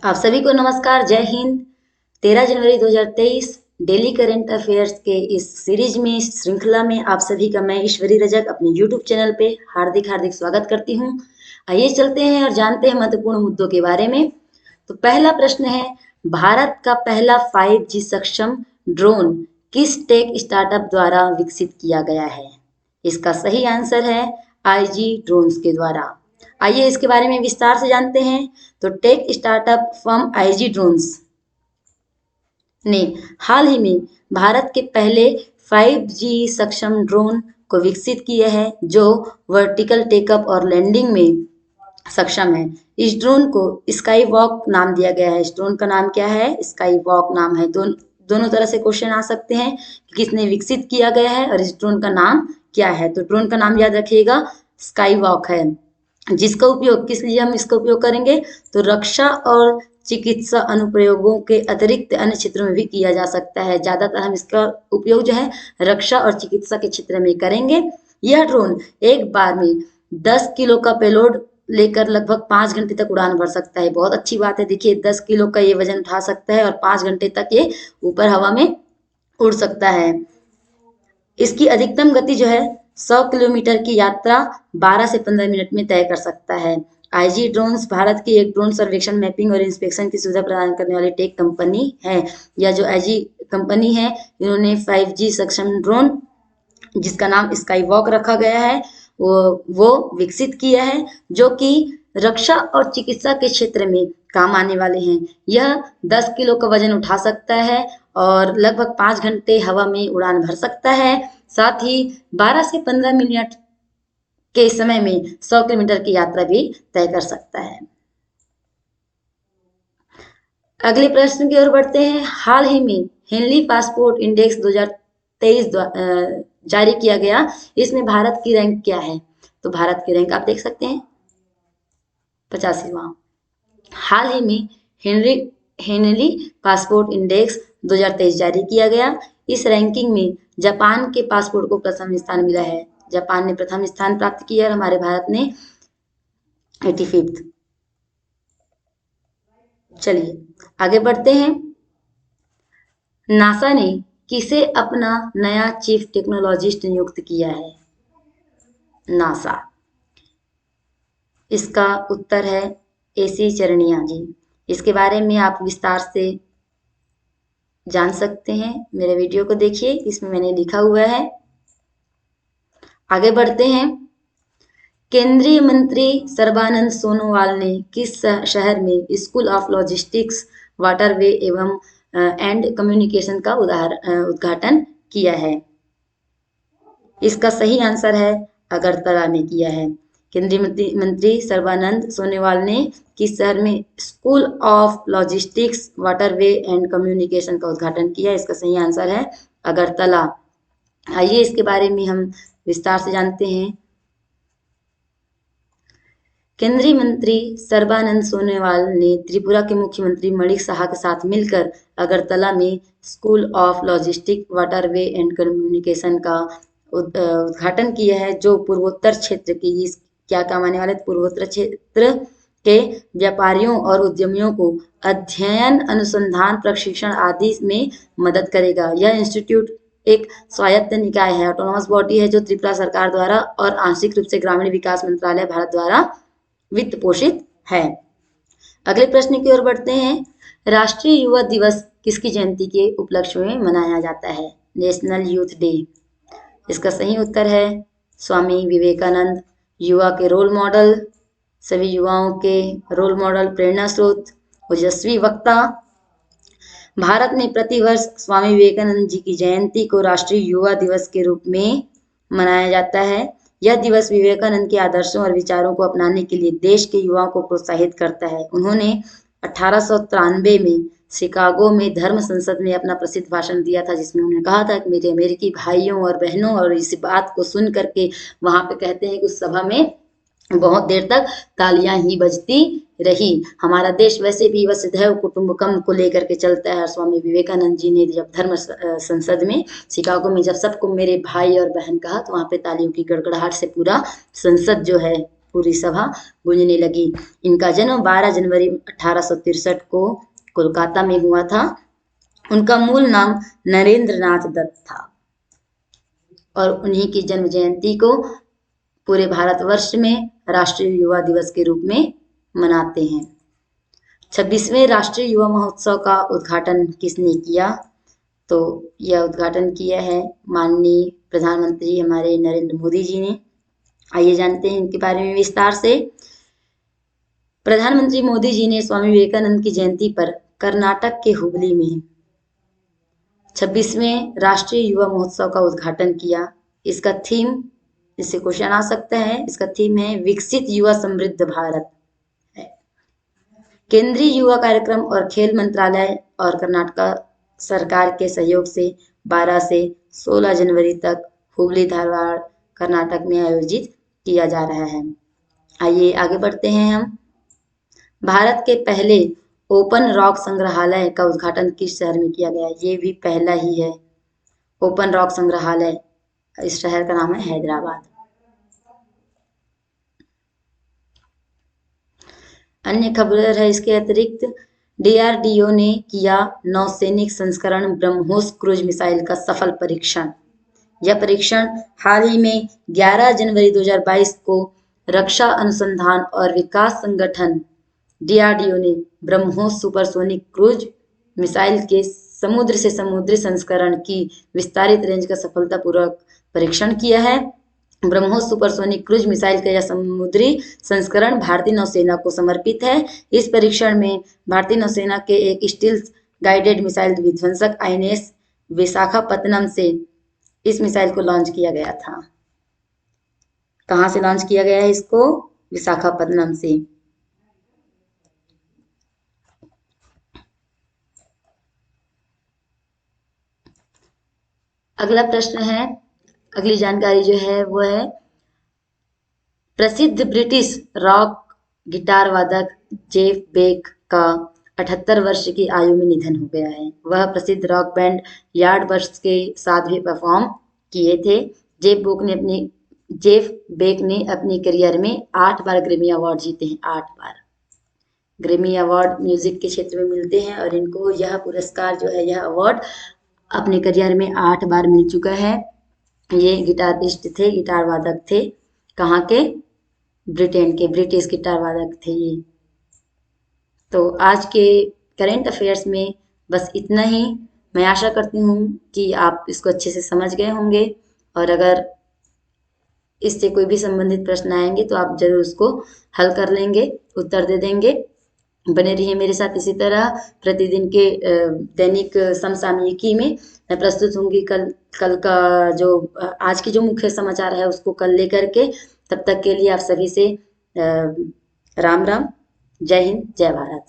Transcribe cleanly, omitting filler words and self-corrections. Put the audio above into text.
आप सभी को नमस्कार, जय हिंद। 13 जनवरी 2023 डेली करंट अफेयर्स के इस सीरीज में, इस श्रृंखला में आप सभी का मैं ईश्वरी रजक अपने यूट्यूब चैनल पे हार्दिक हार्दिक स्वागत करती हूँ। आइए चलते हैं और जानते हैं महत्वपूर्ण मुद्दों के बारे में। तो पहला प्रश्न है, भारत का पहला 5G सक्षम ड्रोन किस टेक स्टार्टअप द्वारा विकसित किया गया है? इसका सही आंसर है IG ड्रोन्स के द्वारा। आइए इसके बारे में विस्तार से जानते हैं। तो tech startup firm IG drones ने हाल ही में भारत के पहले 5G सक्षम ड्रोन को विकसित किया है, जो वर्टिकल टेकअप और लैंडिंग में सक्षम है। इस ड्रोन को स्काई वॉक नाम दिया गया है। इस ड्रोन का नाम क्या है? स्काई वॉक नाम है। दोनों तरह से क्वेश्चन आ सकते हैं कि किसने विकसित किया गया है और इस ड्रोन का नाम क्या है। तो ड्रोन का नाम याद रखिएगा, स्काई वॉक है। जिसका उपयोग किस लिए हम इसका उपयोग करेंगे? तो रक्षा और चिकित्सा अनुप्रयोगों के अतिरिक्त अन्य क्षेत्रों में भी किया जा सकता है। ज्यादातर हम इसका उपयोग जो है रक्षा और चिकित्सा के क्षेत्र में करेंगे। यह ड्रोन एक बार में 10 किलो का पेलोड लेकर लगभग 5 घंटे तक उड़ान भर सकता है। बहुत अच्छी बात है। देखिए 10 किलो का ये वजन उठा सकता है और 5 घंटे तक ये ऊपर हवा में उड़ सकता है। इसकी अधिकतम गति जो है 100 किलोमीटर की यात्रा 12 से 15 मिनट में तय कर सकता है। IG ड्रोन्स भारत की एक ड्रोन सर्वेक्षण, मैपिंग और इंस्पेक्शन की सुविधा प्रदान करने वाली टेक कंपनी है। यह जो IG कंपनी है, इन्होंने 5G सक्षम ड्रोन जिसका नाम स्काई वॉक रखा गया है वो विकसित किया है, जो कि रक्षा और चिकित्सा के क्षेत्र में काम आने वाले हैं। यह 10 किलो का वजन उठा सकता है और लगभग 5 घंटे हवा में उड़ान भर सकता है। साथ ही 12 से 15 मिनट के समय में 100 किलोमीटर की यात्रा भी तय कर सकता है। अगले प्रश्न की ओर बढ़ते हैं। हाल ही में हेनली पासपोर्ट इंडेक्स 2023 जारी किया गया। इसमें भारत की रैंक क्या है? तो भारत की रैंक आप देख सकते हैं 85वां। हाल ही में हेनली पासपोर्ट इंडेक्स 2023 जारी किया गया। इस रैंकिंग में जापान के पासपोर्ट को प्रथम स्थान मिला है। जापान ने प्रथम स्थान प्राप्त किया और हमारे भारत ने 85th। चलिए आगे बढ़ते हैं। नासा ने किसे अपना नया चीफ टेक्नोलॉजिस्ट नियुक्त किया है? नासा। इसका उत्तर है AC चरणिया जी। इसके बारे में आप विस्तार से जान सकते हैं, मेरे वीडियो को देखिए, इसमें मैंने लिखा हुआ है। आगे बढ़ते हैं। केंद्रीय मंत्री सर्बानंद सोनोवाल ने किस शहर में स्कूल ऑफ लॉजिस्टिक्स, वाटरवे एवं एंड कम्युनिकेशन का उद्घाटन किया है? इसका सही आंसर है अगरतला में किया है। केंद्रीय मंत्री सर्बानंद सोनोवाल ने किस शहर में school of logistics, waterway and communication का उद्घाटन किया? इसका सही आंसर है अगरतला। आइए इसके बारे में हम विस्तार से जानते हैं। केंद्रीय मंत्री सर्बानंद सोनोवाल ने त्रिपुरा के मुख्यमंत्री मणिक साहा के साथ मिलकर अगरतला में school of logistic, waterway and communication का उद्घाटन किया है, जो पूर्वोत्तर क्षेत्र की क्या काम आने वाले? पूर्वोत्तर क्षेत्र के व्यापारियों और उद्यमियों को अध्ययन, अनुसंधान, प्रशिक्षण आदि में मदद करेगा। यह इंस्टीट्यूट एक स्वायत्त निकाय है, ऑटोनॉमस बॉडी है, जो त्रिपुरा सरकार द्वारा और आंशिक रूप से ग्रामीण विकास मंत्रालय भारत द्वारा वित्त पोषित है। अगले प्रश्न की ओर बढ़ते हैं। राष्ट्रीय युवा दिवस किसकी जयंती के उपलक्ष्य में मनाया जाता है? National youth day. इसका सही उत्तर है स्वामी विवेकानंद, युवा के रोल मॉडल, सभी युवाओं के रोल मॉडल, प्रेरणा स्रोत, ओजस्वी वक्ता। भारत में प्रतिवर्ष स्वामी विवेकानंद जी की जयंती को राष्ट्रीय युवा दिवस के रूप में मनाया जाता है। यह दिवस विवेकानंद के आदर्शों और विचारों को अपनाने के लिए देश के युवाओं को प्रोत्साहित करता है। उन्होंने 1893 में शिकागो में धर्म संसद में अपना प्रसिद्ध भाषण दिया था, जिसमें उन्होंने कहा था कि मेरे अमेरिकी भाइयों और बहनों, और इस बात को सुन करके वहां पे कहते हैं कि उस सभा में बहुत देर तक तालियां ही बजती रही। हमारा देश वैसे भी वसुधैव कुटुंबकम को लेकर के चलता है। स्वामी विवेकानंद जी ने जब धर्म संसद में शिकागो में जब सबको मेरे भाई और बहन कहा, तो वहां पे तालियों की गड़गड़ाहट से पूरा संसद जो है पूरी सभा गूंजने लगी। इनका जन्म 12 जनवरी 1863 को कोलकाता में हुआ था। उनका मूल नाम नरेंद्र नाथ दत्त था और उन्हीं की जन्म जयंती को पूरे भारतवर्ष में राष्ट्रीय युवा दिवस के रूप में मनाते हैं। 26वें राष्ट्रीय युवा महोत्सव का उद्घाटन किसने किया? तो यह उद्घाटन किया है माननीय प्रधानमंत्री हमारे नरेंद्र मोदी जी ने। आइए जानते हैं इनके बारे में विस्तार से। प्रधानमंत्री मोदी जी ने स्वामी विवेकानंद की जयंती पर कर्नाटक के हुबली में 26वें राष्ट्रीय युवा महोत्सव का उद्घाटन किया। इसका थीम, इससे क्वेश्चन आ सकता है, इसका थीम है विकसित युवा समृद्ध भारत। केंद्रीय युवा कार्यक्रम और खेल मंत्रालय और कर्नाटक सरकार के सहयोग से 12 से 16 जनवरी तक हुबली धारवाड़ कर्नाटक में आयोजित किया जा रहा है। आइए आगे बढ़ते हैं हम। भारत के पहले ओपन रॉक संग्रहालय का उद्घाटन किस शहर में किया गया? ये भी पहला ही है ओपन रॉक संग्रहालय। इस शहर का नाम है हैदराबाद। अन्य खबर है इसके अतिरिक्त, डीआरडीओ ने किया नौसैनिक संस्करण ब्रह्मोस क्रूज मिसाइल का सफल परीक्षण। यह परीक्षण हाल ही में 11 जनवरी 2022 को रक्षा अनुसंधान और विकास संगठन डीआरडीओ ने ब्रह्मोस सुपरसोनिक क्रूज मिसाइल के समुद्र से समुद्री संस्करण की विस्तारित रेंज का सफलतापूर्वक परीक्षण किया है। ब्रह्मोस सुपरसोनिक क्रूज मिसाइल का यह समुद्री संस्करण भारतीय नौसेना को समर्पित है। इस परीक्षण में भारतीय नौसेना के एक स्टील्थ गाइडेड मिसाइल विध्वंसक आईएनएस विशाखापत्तनम से इस मिसाइल को लॉन्च किया गया था। कहां से लॉन्च किया गया है इसको? विशाखापत्तनम से। अगला प्रश्न है, अगली जानकारी जो है वो है, प्रसिद्ध ब्रिटिश रॉक गिटार वादक जेफ बेक का 78 वर्ष की आयु में निधन हो गया है। वह प्रसिद्ध रॉक बैंड यार्डबस्ट्स के साथ भी परफॉर्म किए थे। जेफ बेक ने अपनी करियर में 8 बार ग्रैमी अवार्ड जीते हैं। 8 बार ग्रैमी अवार्ड म्यूजिक के क्षेत्र में मिलते हैं और इनको यह पुरस्कार जो है, यह अवार्ड अपने करियर में 8 बार मिल चुका है। ये गिटारिस्ट थे, गिटार वादक थे। कहाँ के? ब्रिटेन के, ब्रिटिश गिटार वादक थे ये। तो आज के करेंट अफेयर्स में बस इतना ही। मैं आशा करती हूँ कि आप इसको अच्छे से समझ गए होंगे और अगर इससे कोई भी संबंधित प्रश्न आएंगे तो आप जरूर उसको हल कर लेंगे, उत्तर दे देंगे। बने रहिए मेरे साथ इसी तरह प्रतिदिन के दैनिक समसामयिकी में। मैं प्रस्तुत होंगी कल का जो आज की जो मुख्य समाचार है उसको कल लेकर के। तब तक के लिए आप सभी से राम राम, जय हिंद, जय भारत।